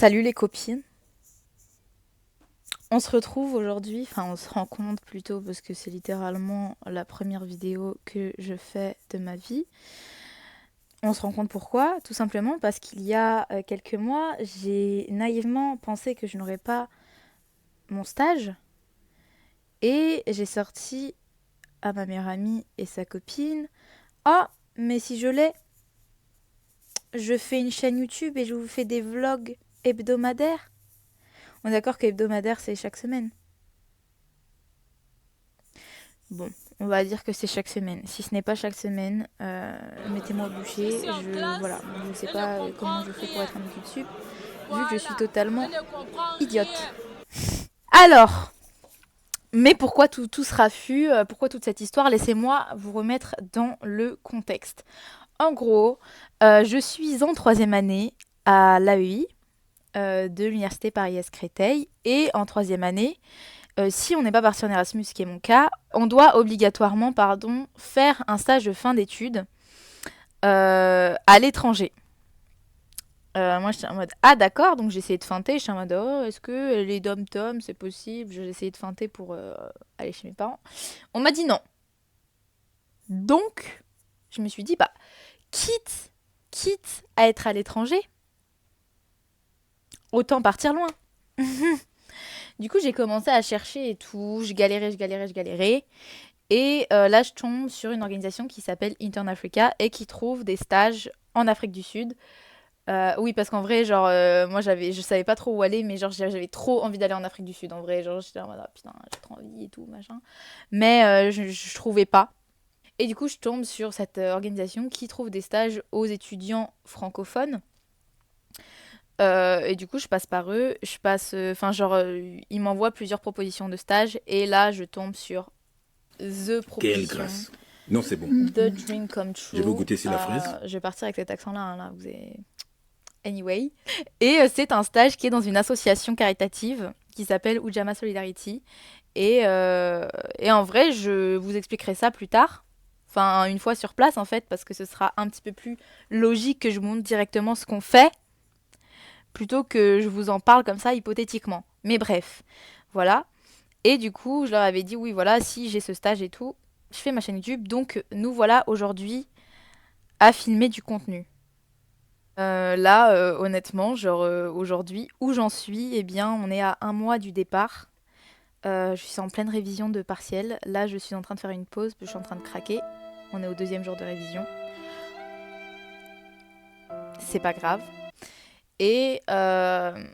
Salut les copines. On se retrouve aujourd'hui, enfin on se rencontre plutôt parce que c'est littéralement la première vidéo que je fais de ma vie. On se rencontre pourquoi? Tout simplement parce qu'il y a quelques mois, j'ai naïvement pensé que je n'aurais pas mon stage et j'ai sorti à ma meilleure amie et sa copine: «Ah, mais si je l'ai, je fais une chaîne YouTube et je vous fais des vlogs hebdomadaires.» On est d'accord que hebdomadaire c'est chaque semaine. Bon, on va dire que c'est chaque semaine. Si ce n'est pas chaque semaine, mettez-moi au bûcher. Voilà, je ne sais pas comment je fais pour être un YouTube, vu que je suis totalement idiote. Alors, mais pourquoi tout ce raffut, pourquoi toute cette histoire? Laissez-moi vous remettre dans le contexte. En gros, je suis en troisième année à l'AEI de l'université Paris-Est Créteil, et en troisième année, si on n'est pas parti en Erasmus, ce qui est mon cas, on doit obligatoirement faire un stage de fin d'études à l'étranger. Moi, j'étais en mode ah d'accord, donc j'ai essayé de feinter. J'étais en mode oh, est-ce que les dom-toms c'est possible? J'ai essayé de feinter pour aller chez mes parents. On m'a dit non. Donc, je me suis dit bah quitte à être à l'étranger, autant partir loin. Du coup, j'ai commencé à chercher et tout. Je galérais. Et là, je tombe sur une organisation qui s'appelle Intern Africa et qui trouve des stages en Afrique du Sud. Oui, parce qu'en vrai, genre, moi, je savais pas trop où aller, mais genre, j'avais trop envie d'aller en Afrique du Sud. En vrai, genre, j'étais en mode, ah, putain, j'ai trop envie et tout, machin. Mais je trouvais pas. Et du coup, je tombe sur cette organisation qui trouve des stages aux étudiants francophones. Et du coup, je passe par eux. Enfin, genre, ils m'envoient plusieurs propositions de stage. Et là, je tombe sur The Quelle proposition, grâce. Non, c'est bon. The dream come Je vais true. goûter si la fraise. Je vais partir avec cet accent-là, hein, là, vous avez... Anyway. Et c'est un stage qui est dans une association caritative qui s'appelle Ujamaa Solidarity. Et en vrai, je vous expliquerai ça plus tard. Enfin, une fois sur place, en fait, parce que ce sera un petit peu plus logique que je vous montre directement ce qu'on fait, plutôt que je vous en parle comme ça, hypothétiquement. Mais bref, voilà. Et du coup, je leur avais dit, oui, voilà, si j'ai ce stage et tout, je fais ma chaîne YouTube. Donc, nous voilà aujourd'hui à filmer du contenu. Là, honnêtement, genre aujourd'hui, où j'en suis, eh bien, on est à un mois du départ. Je suis en pleine révision de partiel. Là, je suis en train de faire une pause, parce que je suis en train de craquer. On est au deuxième jour de révision. C'est pas grave. Et, euh,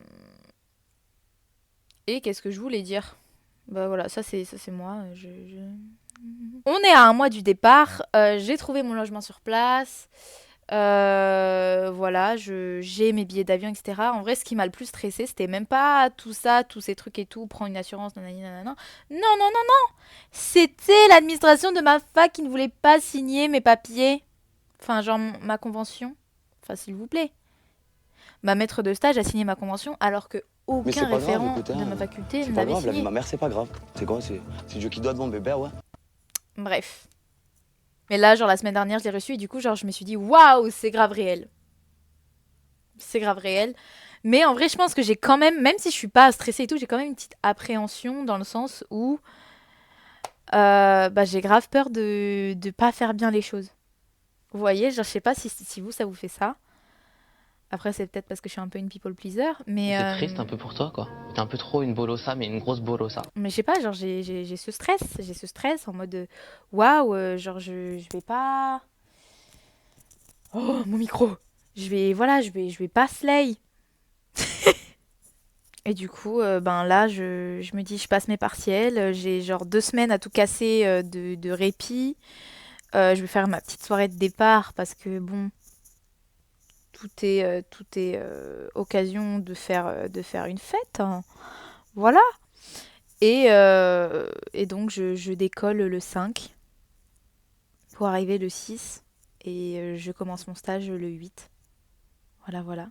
et qu'est-ce que je voulais dire? Bah voilà, ça c'est moi. On est à un mois du départ. J'ai trouvé mon logement sur place. Voilà, j'ai mes billets d'avion, etc. En vrai, ce qui m'a le plus stressé, c'était même pas tout ça, tous ces trucs et tout, prends une assurance, nanani, nanana. Non, non, non, non. C'était l'administration de ma fac qui ne voulait pas signer mes papiers. Enfin, genre ma convention. Enfin, s'il vous plaît. Ma maître de stage a signé ma convention alors que Mais aucun c'est pas grave, référent écoute, de hein, ma faculté c'est ne pas l'avait grave, la vie de signé. ma mère, c'est pas grave. C'est quoi, c'est Dieu qui doit devant bébé, ouais. Bref. Mais là, genre la semaine dernière, je l'ai reçu et du coup, genre, je me suis dit, waouh, c'est grave réel. C'est grave réel. Mais en vrai, je pense que j'ai quand même si je suis pas stressée et tout, j'ai quand même une petite appréhension dans le sens où bah, j'ai grave peur de pas faire bien les choses. Vous voyez, genre, je sais pas si vous, ça vous fait ça. Après, c'est peut-être parce que je suis un peu une people pleaser, T'es triste un peu pour toi, quoi. T'es un peu trop une bolossa, mais une grosse bolossa. mais je sais pas, genre, j'ai ce stress. J'ai ce stress en mode waouh, genre, je vais pas. Oh, mon micro! Voilà, je vais pas slay. Et du coup, ben là, je me dis, je passe mes partiels. J'ai genre 2 semaines à tout casser de répit. Je vais faire ma petite soirée de départ parce que bon, tout est occasion de faire une fête, hein. Voilà. Et donc, je décolle le 5 pour arriver le 6. Et je commence mon stage le 8. Voilà, voilà.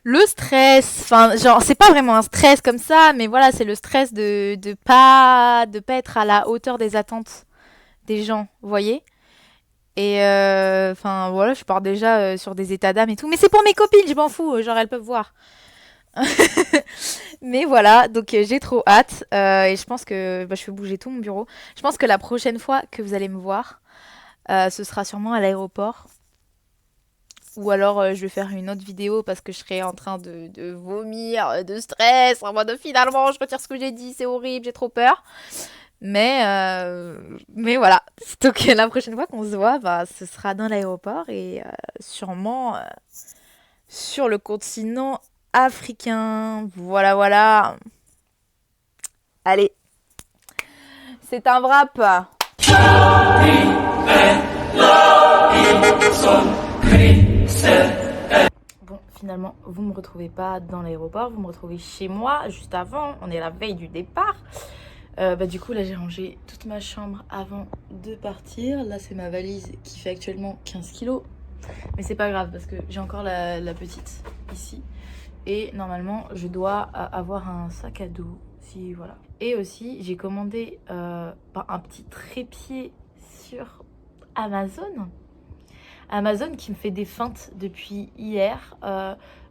Le stress, enfin, genre, c'est pas vraiment un stress comme ça, mais voilà, c'est le stress de pas être à la hauteur des attentes des gens, vous voyez. Et enfin voilà, je pars déjà sur des états d'âme et tout. Mais c'est pour mes copines, je m'en fous, genre elles peuvent voir. Mais voilà, donc j'ai trop hâte. Et je pense que je vais bouger tout mon bureau. Je pense que la prochaine fois que vous allez me voir, ce sera sûrement à l'aéroport. Ou alors je vais faire une autre vidéo parce que je serai en train de vomir, de stress, en mode finalement je retire ce que j'ai dit, c'est horrible, j'ai trop peur. Mais voilà. Donc la prochaine fois qu'on se voit, bah, ce sera dans l'aéroport et sûrement sur le continent africain. Voilà, voilà. Allez. C'est un wrap. Bon, finalement, vous me retrouvez pas dans l'aéroport, vous me retrouvez chez moi, juste avant. On est la veille du départ. Du coup là j'ai rangé toute ma chambre avant de partir. Là c'est ma valise qui fait actuellement 15 kilos. Mais c'est pas grave parce que j'ai encore la petite ici. Et normalement je dois avoir un sac à dos. Si, voilà. Et aussi j'ai commandé un petit trépied sur Amazon. Amazon qui me fait des feintes depuis hier.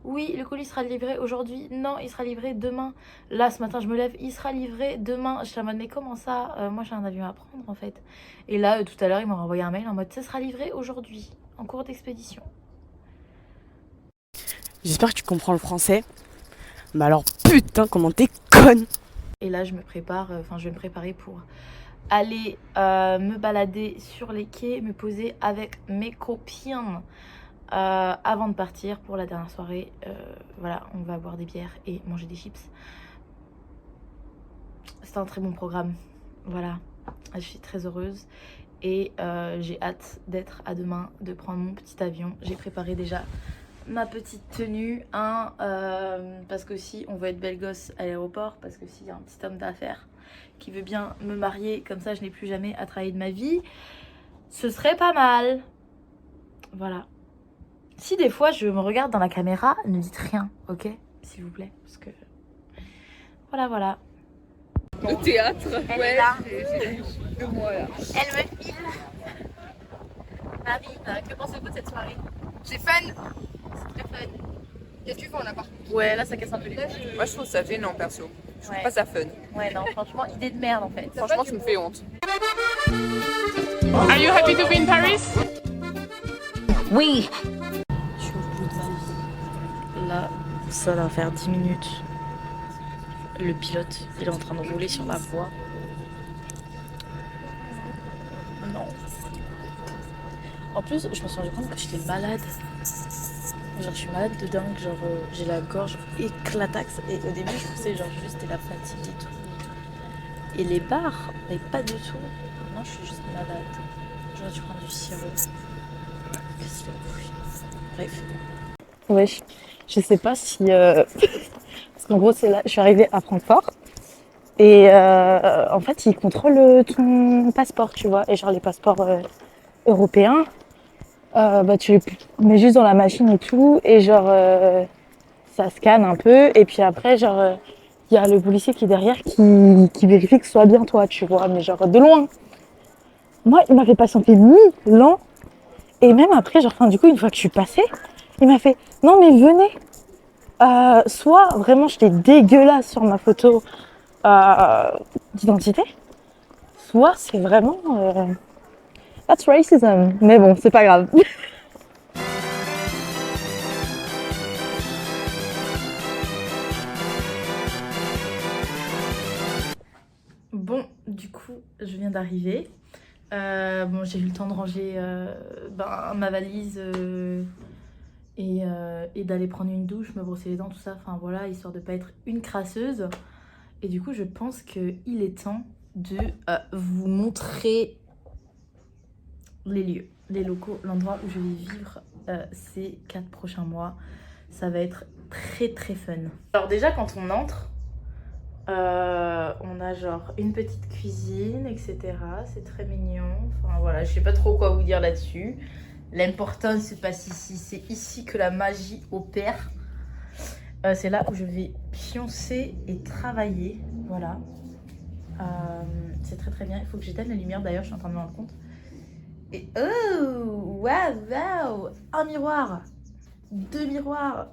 Oui, le colis sera livré aujourd'hui. Non, il sera livré demain. Là, ce matin, je me lève. Il sera livré demain. Je suis en mode, mais comment ça moi, j'ai un avion à prendre, en fait. Et là, tout à l'heure, il m'a envoyé un mail en mode, ça sera livré aujourd'hui, en cours d'expédition. J'espère que tu comprends le français. Bah alors, putain, comment t'es conne! Et là, je me prépare, je vais me préparer pour aller me balader sur les quais, me poser avec mes copines avant de partir pour la dernière soirée. Voilà, on va boire des bières et manger des chips. C'est un très bon programme. Voilà, je suis très heureuse et j'ai hâte d'être à demain, de prendre mon petit avion. J'ai préparé déjà ma petite tenue, parce que si on veut être belle gosse à l'aéroport, parce que s'il y a un petit homme d'affaires qui veut bien me marier, comme ça je n'ai plus jamais à travailler de ma vie, ce serait pas mal. Voilà. Si des fois je me regarde dans la caméra, ne dites rien, ok, s'il vous plaît, parce que voilà, voilà. Le théâtre, Elle ouais, est là. j'ai 2 mois là. Elle me filme. Marine, que pensez-vous de cette soirée? C'est fun. C'est très fun. Il y a du vent là par contre. Ouais, là ça casse un peu les couilles. Moi je trouve ça gênant perso. Je trouve Ouais. pas ça fun. Ouais, non, franchement, idée de merde en fait. Franchement, tu me fais honte. Are you happy to be in Paris? Oui. Je suis au bout de ma vie. Là, ça va faire 10 minutes. Le pilote, il est en train de rouler sur la voie. Non. En plus, je me suis rendu compte que j'étais malade. Genre, je suis malade de dingue. Genre, j'ai la gorge éclataxe. Et au début, je pensais genre juste c'était la fatigue et tout. Et les barres, mais pas du tout. Non, je suis juste malade. J'aurais dû prendre du sirop. Qu'est-ce que c'est? Bref. Ouais, je sais pas si... Parce qu'en gros, c'est là, je suis arrivée à Francfort. Et en fait, ils contrôlent ton passeport, tu vois. Et genre, les passeports européens, tu les mets juste dans la machine et tout. Et genre, ça scanne un peu. Et puis après, genre, il y a le policier qui est derrière qui vérifie que ce soit bien toi, tu vois. Mais genre, de loin. Moi, il m'a fait patienter 1000 ans. Et même après, genre, du coup, une fois que je suis passée, il m'a fait « Non, mais venez !» Soit vraiment j'étais dégueulasse sur ma photo d'identité, soit c'est vraiment that's racism, mais bon, c'est pas grave. Bon, du coup, je viens d'arriver. J'ai eu le temps de ranger ma valise et d'aller prendre une douche, me brosser les dents, tout ça. Enfin voilà, histoire de pas être une crasseuse. Et du coup, je pense qu'il est temps de vous montrer les lieux, les locaux, l'endroit où je vais vivre ces 4 prochains mois. Ça va être très très fun. Alors déjà, quand on entre, on a genre une petite cuisine, etc. C'est très mignon. Enfin voilà, je sais pas trop quoi vous dire là-dessus. L'important se passe ici. C'est ici que la magie opère. C'est là où je vais pioncer et travailler. Voilà. C'est très très bien. Il faut que j'éteigne la lumière d'ailleurs, je suis en train de me rendre compte. Et oh, waouh, un miroir, 2 miroirs.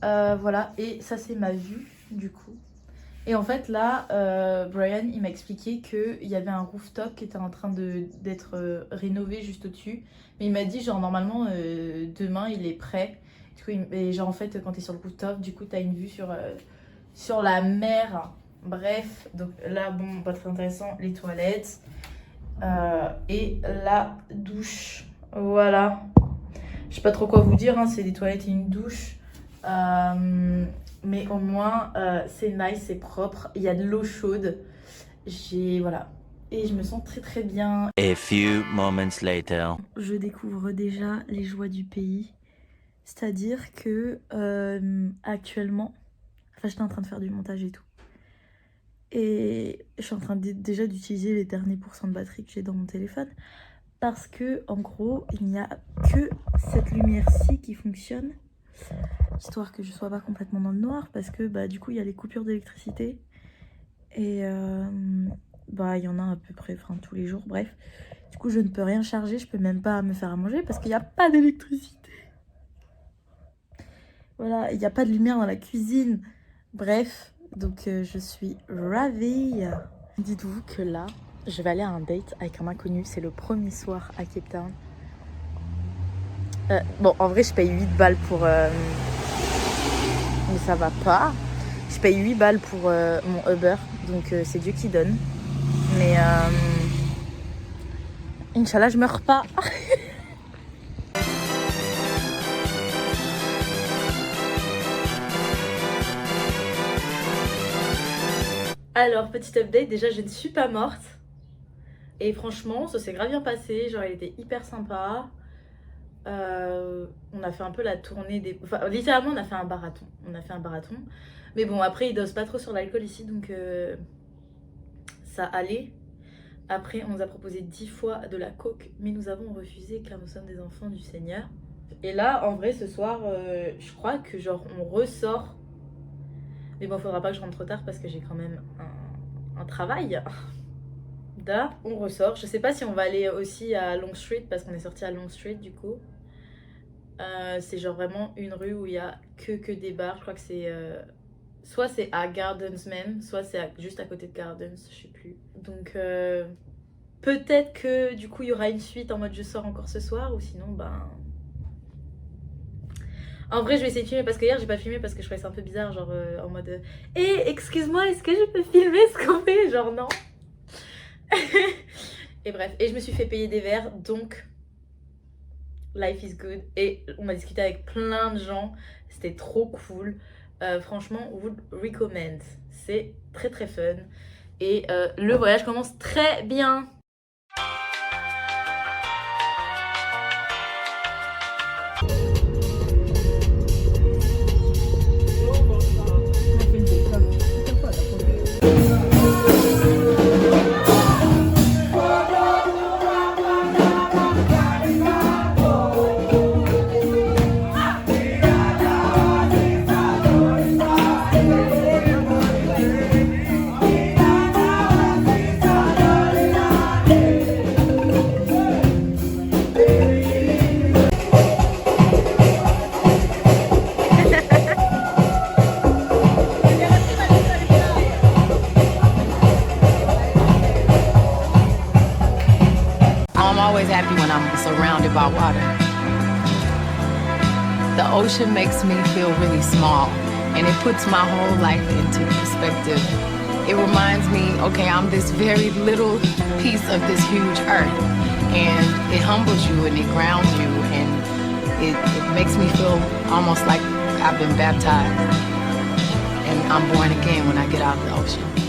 Voilà, et ça c'est ma vue du coup. Et en fait là, Brian il m'a expliqué qu'il y avait un rooftop qui était en train d'être rénové juste au-dessus. Mais il m'a dit genre normalement demain il est prêt. Du coup, et genre en fait quand t'es sur le rooftop, du coup t'as une vue sur la mer. Bref, donc là bon pas très intéressant, les toilettes et la douche. Voilà. Je sais pas trop quoi vous dire, hein, c'est des toilettes et une douche. Mais au moins c'est nice, c'est propre, il y a de l'eau chaude. Voilà. Et je me sens très très bien. A few moments later. Je découvre déjà les joies du pays. C'est-à-dire que actuellement, enfin j'étais en train de faire du montage et tout. Et je suis en train déjà d'utiliser les derniers pourcents de batterie que j'ai dans mon téléphone. Parce que en gros, il n'y a que cette lumière-ci qui fonctionne. Histoire que je sois pas complètement dans le noir. Parce que bah, du coup, il y a les coupures d'électricité. Et bah, il y en a à peu près tous les jours. Bref, du coup, je ne peux rien charger. Je peux même pas me faire à manger parce qu'il n'y a pas d'électricité. Voilà, il n'y a pas de lumière dans la cuisine. Bref, donc je suis ravie. Dites-vous que là, je vais aller à un date avec un inconnu. C'est le premier soir à Cape Town. Bon, en vrai, je paye 8 balles pour... mais ça va pas. Je paye 8 balles pour mon Uber. Donc c'est Dieu qui donne. Mais... Inch'Allah, je meurs pas. Alors, petit update, déjà je ne suis pas morte. Et franchement, ça s'est grave bien passé. Genre, il était hyper sympa. On a fait un peu la tournée des... Enfin, littéralement, on a fait un marathon. Mais bon, après, ils dosent pas trop sur l'alcool ici, donc ça allait. Après, on nous a proposé 10 fois de la coke, mais nous avons refusé car nous sommes des enfants du Seigneur. Et là, en vrai, ce soir, je crois que genre, on ressort. Mais bon, faudra pas que je rentre trop tard parce que j'ai quand même un travail. Là, on ressort. Je sais pas si on va aller aussi à Long Street parce qu'on est sorti à Long Street du coup. C'est genre vraiment une rue où il y a que des bars. Je crois que c'est... soit c'est à Gardens même, soit c'est juste à côté de Gardens, je sais plus. Donc peut-être que du coup il y aura une suite en mode je sors encore ce soir ou sinon ben... En vrai, je vais essayer de filmer parce que hier j'ai pas filmé parce que je trouvais ça un peu bizarre, genre en mode excuse-moi, est-ce que je peux filmer ce qu'on fait? Genre non. Et bref, et je me suis fait payer des verres donc life is good. Et on a discuté avec plein de gens, c'était trop cool. Franchement, would recommend. C'est très très fun. Et le voyage commence très bien. Happy when I'm surrounded by water. The ocean makes me feel really small and it puts my whole life into perspective. It reminds me, okay, I'm this very little piece of this huge earth, and it humbles you and it grounds you, and it makes me feel almost like I've been baptized and I'm born again when I get out of the ocean.